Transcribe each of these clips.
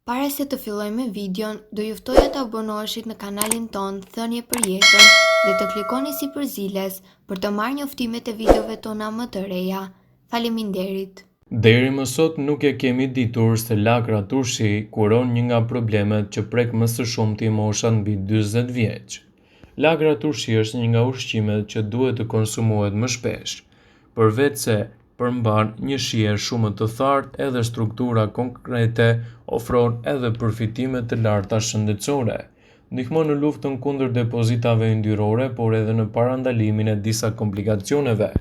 Para se të fillojmë me videon, do ju ftoja të abonoheshit në kanalin ton Thënie për Jetën dhe të klikoni si përziles për të marrë njoftimet e videove tona më të reja. Faleminderit. Deri më sot nuk e kemi ditur se lakra turshi kuron një nga problemet që prek më së shumti moshat mbi 40 vjeç. Lakra turshi është një nga ushqimet që duhet të konsumohet më shpesh, përveç se përmban një shier shumë të thartë edhe struktura konkrete, ofron edhe përfitime të larta shëndetësore. Ndihmon në luftën kundër depozitave yndyrore, por edhe në parandalimin e disa komplikacioneve.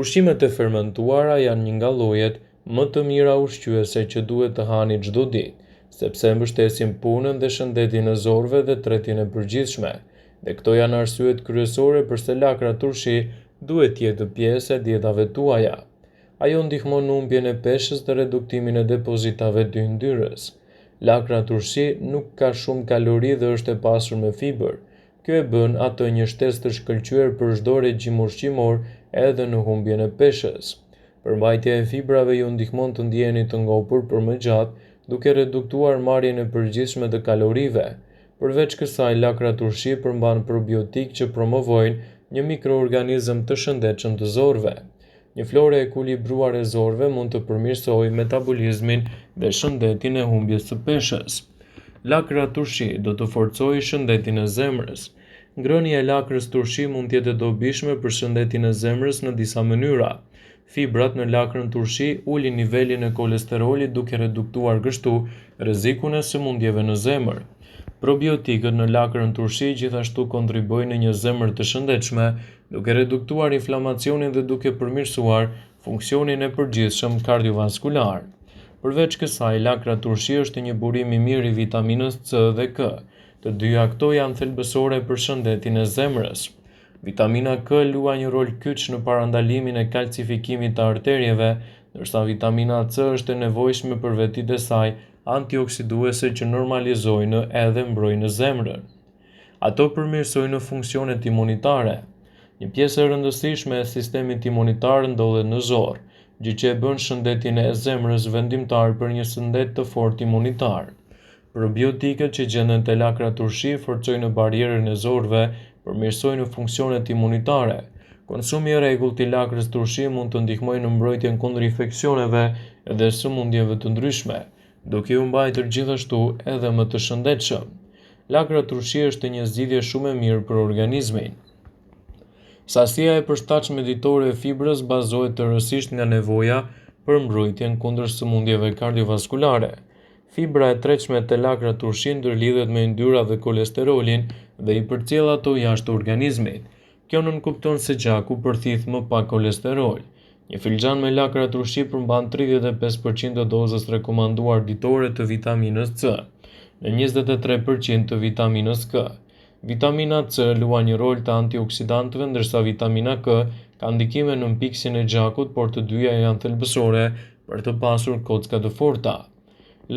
Ushqimet e fermentuara janë një nga llojet më të mira ushqyese që duhet të hani çdo ditë, sepse mbështesin punën dhe shëndetin e zorëve dhe tretjen e përgjithshme. Dhe këto janë arsyet kryesore pse lakra turshi duhet të jetë pjesë e dietave tuaja. Ajo ndihmon në humbjen e peshës dhe reduktimin e depozitave të yndyrës. Lakra turshi nuk ka shumë kalori dhe është e pasur me fibër. Kjo e bën atë një shtesë të shkëlqyer për çdo regjim ushqimor, edhe në humbjen e peshës. Përmbajtja e fibrave ju ndihmon të ndjeheni të ngopur për më gjatë, duke reduktuar marrjen e përgjithshme të kalorive. Përveç kësaj, lakra turshi përmban probiotik që promovojnë një mikroorganizëm të shëndetshëm të zorëve. Një florë e ekuilibruar e zorëve mund të përmirësojë metabolizmin dhe shëndetin e humbjes së peshës. Lakra turshi do të forcojë shëndetin e zemrës. Ngrënia e lakrës turshi mund të jetë e dobishme për shëndetin e zemrës në disa mënyra. Fibrat në lakrën turshi ulin nivelin e kolesterolit duke reduktuar kështu rrezikun e sëmundjeve në zemër. Probiotikët në lakrën turshi gjithashtu kontribojnë në një zemër të shëndetshme, duke reduktuar inflamacionin dhe duke përmirësuar funksionin e përgjithshëm kardiovaskular. Përveç kësaj, lakra turshi është një burim i mirë i vitaminës C dhe K. Të dyja këto janë thelbësore për shëndetin e zemrës. Vitamina K luan një rol kyç në parandalimin e kalcifikimit të arterieve, ndërsa vitamina C është e nevojshme për vetitë e saj antioksiduese që normalizojnë edhe mbrojnë zemrën. Ato përmirësojnë funksionet imunitare. Një pjesë e rëndësishme e sistemit imunitar ndodhet në zorë, gjë që e bën shëndetin e zemrës vendimtar për një shëndet të fortë imunitar. Probiotikët që gjenden te lakra turshi forcojnë barierën e zorëve, përmirësojnë funksionet imunitare. Konsumi i rregullt i lakrës turshi mund të ndihmojë në mbrojtjen kundër infeksioneve dhe sëmundjeve të ndryshme, duke u mbajtur gjithashtu edhe më të shëndetshëm. Lakra turshi është një zgjidhje shumë e mirë për organizmin. Sasia e përshtatshme ditore e fibrës bazohet tërësisht nga nevoja për mbrojtjen kundër sëmundjeve kardiovaskulare. Fibra e tretshme te lakra turshi ndërlidhet me yndyra dhe kolesterolin dhe i përcjell ato jashtë organizmit. Kjo nënkupton se gjaku përthith më pak kolesterol. Një filxhan me lakra turshi përmban 35% të dozës rekomanduar ditore të vitaminës C, në 23% të vitaminës K. Vitamina C luan një rol të antioksidantëve, ndërsa vitamina K ka ndikime në mpiksin e gjakut, por të dyja janë thelbësore për të pasur kocka të forta.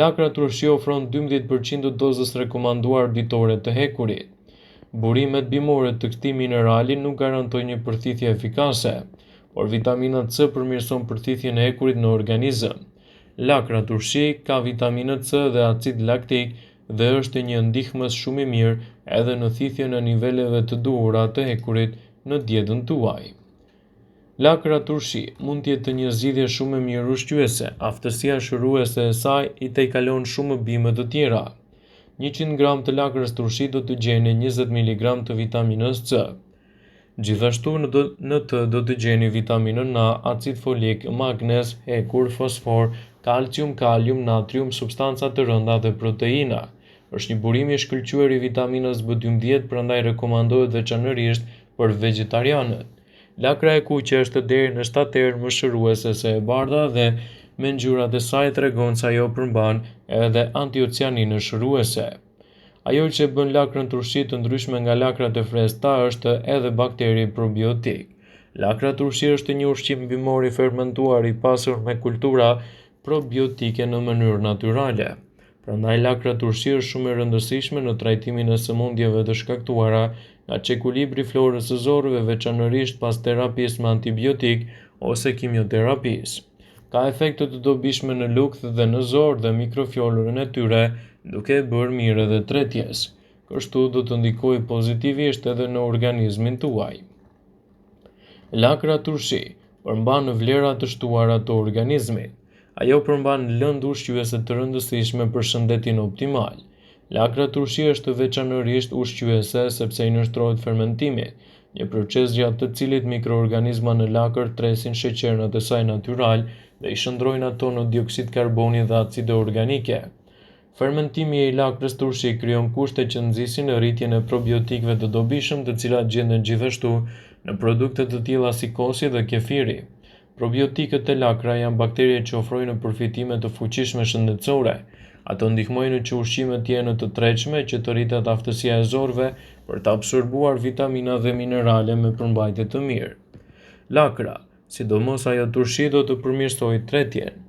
Lakra turshi ofron 12% të dozës rekomanduar ditore të hekurit. Burimet bimore të këtij minerali nuk garantojnë një përthithje efikase, por vitamina C përmirëson përthithjen e hekurit në organizëm. Lakra turshi ka vitaminë C dhe acid laktik dhe është një ndihmës shumë i mirë edhe në thithjen e niveleve të duhura të hekurit në dietën tuaj. Lakra turshi mund të jetë një zgjidhje shumë e mirë ushqyese. Aftësia shëruese e saj i tejkalon shumë bime të tjera. 100 gram të lakrës turshi do të gjeni 20 mg të vitaminës C. Gjithashtu në të do të gjeni vitaminën A, acid folik, magnez, hekur, fosfor, kalcium, kalium, natrium, substanca të rënda dhe proteina. Është një burim i shkëlqyer i vitaminës B12, prandaj rekomandohet veçanërisht për vegetarianët. Lakra e kuqe është deri në 7 herë më shëruese se e bardha dhe me ngjyrat e saj tregon se ajo përmban edhe antocianinë shëruese. Ajo që bën lakrën turshi të ndryshme nga lakrat e freskëta është edhe bakteri probiotik. Lakra turshi është një ushqim bimor i fermentuar i pasur me kultura probiotike në mënyrë natyrale. Prandaj lakra turshi është shumë e rëndësishme në trajtimin e sëmundjeve të shkaktuara nga çekuilibri i florës së zorëve, veçanërisht pas terapisë me antibiotik ose kimioterapisë. ka efekte të dobishme në lukth dhe në zor dhe mikroflorën e tyre, duke e bërë mirë edhe tretjes. Kështu do të ndikojë pozitivisht edhe në organizmin tuaj. Lakra turshi përmban vlera të shtuara të organizmit. Ajo përmban lëndë ushqyese të rëndësishme për shëndetin optimal. Lakra turshi është veçanërisht ushqyese sepse i nështrohet fermentimit, një proces gjatë të cilit mikroorganizma në lakër tresin sheqernat e saj natyral dhe i shndrojnë ato në dioksid karboni dhe acide organike. Fermentimi i lakrës turshi krijon kushte që nxisin rritjen e probiotikëve të dobishëm, të cilat gjenden gjithashtu në produkte të tilla si kosi dhe kefiri. Probiotikët e lakra janë bakterie që ofrojnë përfitime të fuqishme shëndetësore. Ato ndihmojnë që ushqimet të jenë të tretshme, që të rritet aftësia e zorëve për të absorbuar vitamina dhe minerale me përmbajtje të mirë. Lakra, sidomos ajo turshi, do të përmirësojë tretjen.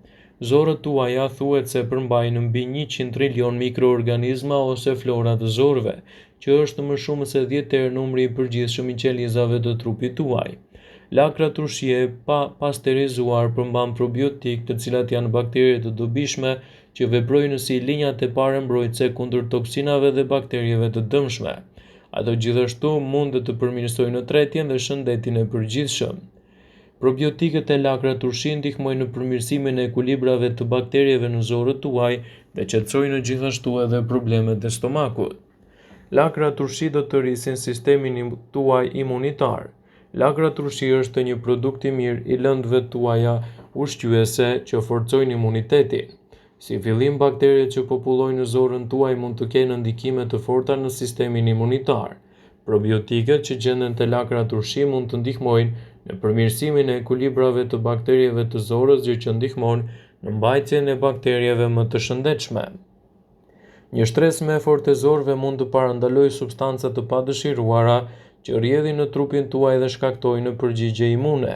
Zorët tuaja thuhet se përmbajnë mbi 100 trilion mikroorganizma ose flora të zorëve, që është më shumë se 10 herë numri i përgjithshëm i qelizave të trupit tuaj. Lakra turshie pa pasterizuar përmban probiotik, të cilat janë bakterie të dobishme që veprojnë si linjat e parë mbrojtëse kundër toksinave dhe bakterieve të dëmshme. Ato gjithashtu mund të përmirësojnë tretjen dhe shëndetin e përgjithshëm. Probiotikët e lakra turshi ndihmojnë në përmirësimin e ekuilibrave të bakterieve në zorët tuaj dhe qetësojnë gjithashtu edhe problemet e stomakut. Lakra turshi do të rrisin sistemin tuaj imunitar. Lakra turshi është një produkt i mirë i lëndëve tuaja ushqyese që forcojnë imunitetin. Si fillim, bakteriet që popullojnë zorën tuaj mund të kenë ndikime të forta në sistemin imunitar. Probiotikët që gjenden te lakra turshi mund të ndihmojnë në përmirësimin e ekuilibrave të bakterieve të zorës, gjë që ndihmon në mbajtjen e bakterieve më të shëndetshme. Një shtres më i fortë të zorëve mund të parandalojë substanca të padëshiruara që rrjedhin në trupin tuaj dhe shkaktojnë përgjigje imune.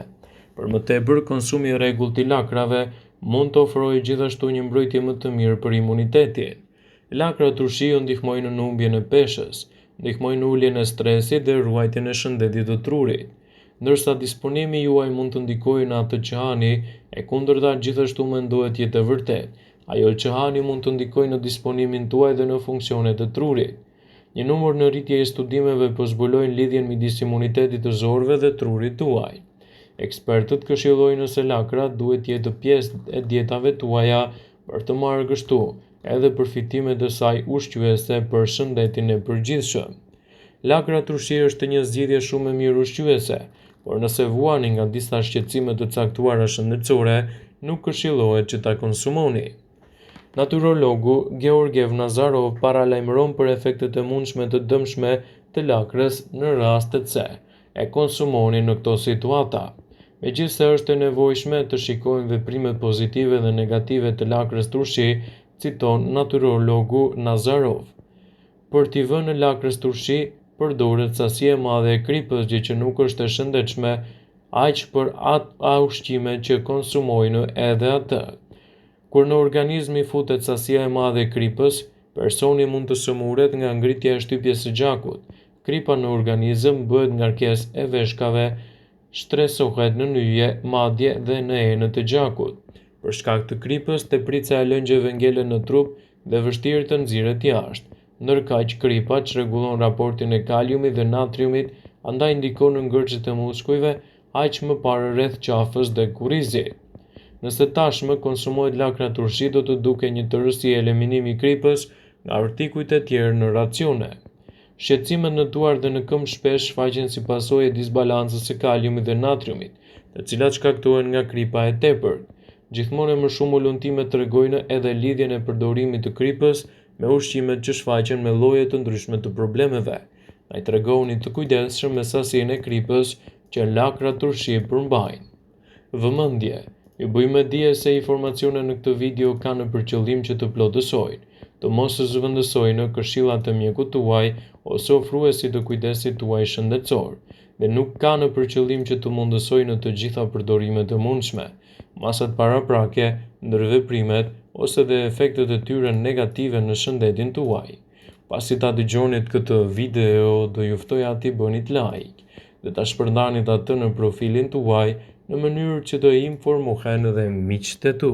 Për më tepër, konsumi i rregullt i lakrave mund të ofrojë gjithashtu një mbrojtje më të mirë për imunitetin. Lakra turshi ndihmojnë në humbjen e peshës, ndihmojnë në uljen e stresit dhe ruajtjen e shëndetit të trurit. Ndërsa disponimi juaj mund të ndikojë në atë që hani, e kundërta gjithashtu mendohet jetë e vërtetë. Ajo që hani mund të ndikojë në disponimin tuaj dhe në funksionet e trurit. Një numër në rritje i studimeve po zbulojnë lidhjen midis imunitetit të zorëve dhe trurit tuaj. Ekspertët këshillojnë nëse lakra duhet jetë pjesë e dietave tuaja për të marrë kështu edhe përfitimet e saj ushqyese për shëndetin e përgjithshëm. Lakra turshi është një zgjidhje shumë e mirë ushqyese, por nëse vuani nga disa shqetësime të caktuara shëndetësore, nuk këshillohet që ta konsumoni. Naturologu Georgiev Nazarov paralajmëron për efektet e mundshme të dëmshme të lakrës në rastet se e konsumoni në këto situata. Megjithse është e nevojshme të shikojmë veprimet pozitive dhe negative të lakrës turshi, citon naturologu Nazarov. Për t'i vënë lakrës turshi, përdoret sasi e madhe e kripës, gjë që nuk është e shëndetshme aq për atë ushqime që konsumojnë edhe atë. Kur në organizm i futet sasia e madhe e kripës, personi mund të sëmuret nga ngritja e shtypjes së gjakut. Kripa në organizëm bëhet ngarkesë e veshkave, shtresohet në nyje, madje dhe në enët e gjakut. Për shkak të kripës, teprica e lëngjeve ngelet në trup dhe vështirë të nxirret jashtë. Ndërkaq kripa çrregullon raportin e kaliumit dhe natriumit, andaj ndikon në ngërçet e muskujve, aq më parë rreth qafës dhe kurrizit. Nëse tashmë konsumohet lakra turshi, do të duke një tërësi eliminimi i kripës nga artikujt e tjerë në racione. Shqetësimet në duar dhe në këmbë shpesh shfaqen si pasojë e disbalancës së kaliumit dhe natriumit, të cilat shkaktohen nga kripa e tepërt. Gjithmonë më shumë ulëntime tregojnë edhe lidhjen e përdorimit të kripës me ushqimet që shfaqen me lloje të ndryshme të problemeve. Ai tregoni të kujdesshëm me sasinë e kripës që lakra turshi përmbajnë. Vëmendje. Ju bëjmë dije se informacionet në këtë video kanë për qëllim që të plotësojnë, të mos zëvendësojnë këshillat e mjekut tuaj ose ofruesit të kujdesit tuaj shëndetësor, dhe nuk kanë për qëllim që të mundësojnë të gjitha përdorimet e mundshme, masat paraprake, ndërveprimet ose dhe efektet e tyre negative në shëndetin tuaj. Pasi ta dëgjonit këtë video, do juftoj ati bënit like dhe ta shpërndanit atë në profilin tuaj në mënyrë që të informohen dhe miqtë e tu.